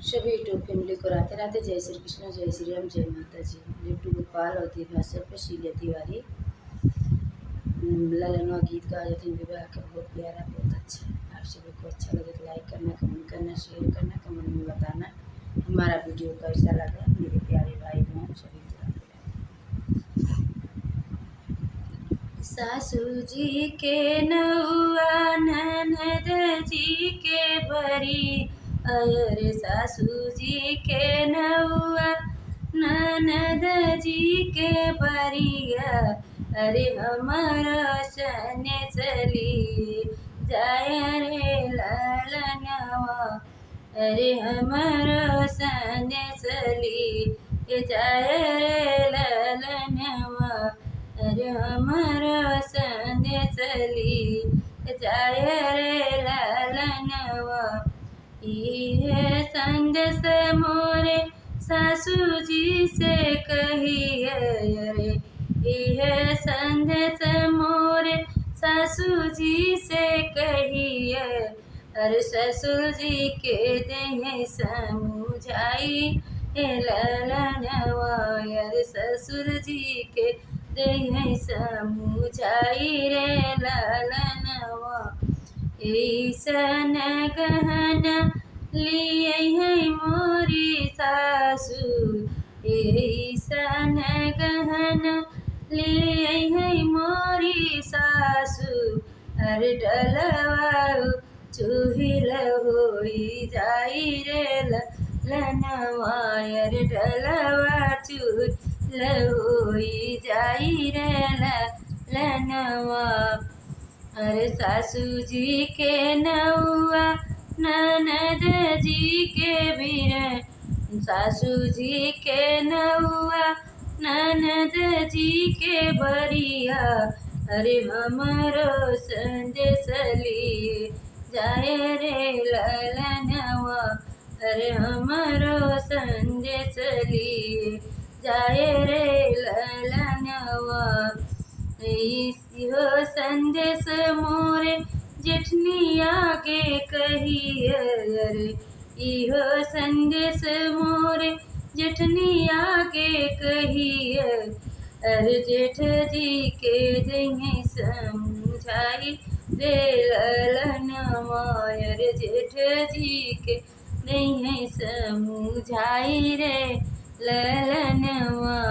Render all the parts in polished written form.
सभी YouTube family को राधे राधे। जय श्री कृष्ण, जय श्री राम, जय माता जी। यूट्यूब गोपाल और भाषा पर शीला तिवारी ललनवा गीत गाए थे विवाह का, बहुत प्यारा, बहुत अच्छा। आप सभी को अच्छा लगे तो लाइक करना, कमेंट करना, शेयर करना, कमेंट में बताना हमारा वीडियो कैसा लगा। मेरे प्यारे भाई बहन सभी को राधे राधे। सासू जी के नौआ ननद जी के बरी, अरे सासू जी के नौआ ननद जी के बरिया, अरे हमारा सने चली जाय रे ललनवा, अरे हमारा सने चली जाय रे ललनवा, अरे हमारा सने चली जाय रे ललनवा। ये संदेश मोरे सासू जी से कहिए, अरे यह संदेश मोरे सासू जी से कहिए, अरे ससुर जी के देह समझाई ललनवा, अरे ससुर जी के देह समझाई रे ललनवा। ऐसन गहना लिए है मोरी सासू, ऐसन गहना लिए है मोरी सासू, अरे डलवा चूहिल होई जाई रे ललनवा, अरे डलवा चूहिल होई जाई रे ललनवा। अरे सासू जी के नौआ ननद जी के बीर, सासू जी के नौआ ननद जी के बरिया, अरे हमरो संदेश लिए जाए रे ललनवा, अरे हमरो संदेश लिए जाए रे ललनवा। इहो संदेश मोरे जेठनिया के कहिए, अरे इहो संदेश मोरे जेठनिया के कहिए, अरे जेठ जी के देह समझाई रे ललनवा, अरे जेठ जी के देह समझाई रे ललनवा।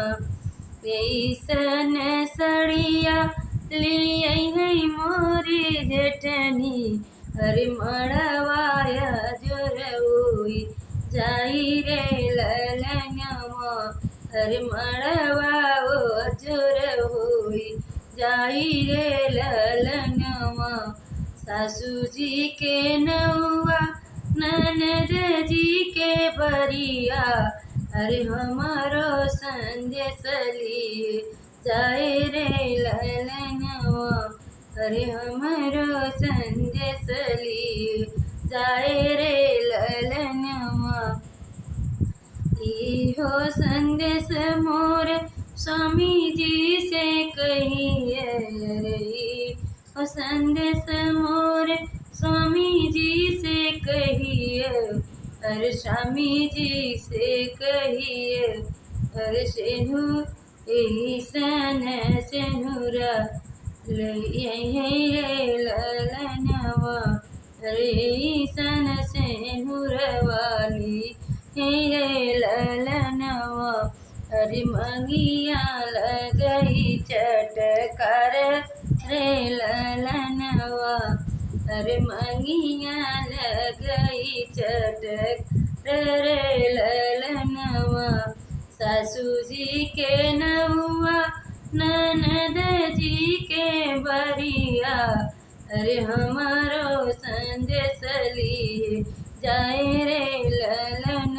ऐसन सड़िया लिए है मोरी जेठनी, अरे मड़वाया जोर होई जाई रे ललनवा, अरे मड़वा जोर होई जाई रे ललनवा। सासू जी के नौआ ननद जी के बरिया, अरे हमारो संदेश लिए जाए रे ललनवा, अरे हमारो संदेश लिए जाए रे ललनवा। इहो संदेश मोरे स्वामी जी से कहिए, अरे इहो संदेश मोरे स्वामी जी से कहिए, अरे स्वामी जी से कहिए, अरे सेनु ऐसन सेनुरा रे ललनवा, अरे ऐसन सेनुरा वाली रे ललनवा, अरे मंगिया लगई चटकार रे ललनवा, अरे मंगिया लगई चटक रे ललनवा। सासू जी के नौआ ननद जी के बरिया, अरे हमारो संदेश लिए जाए रे ललन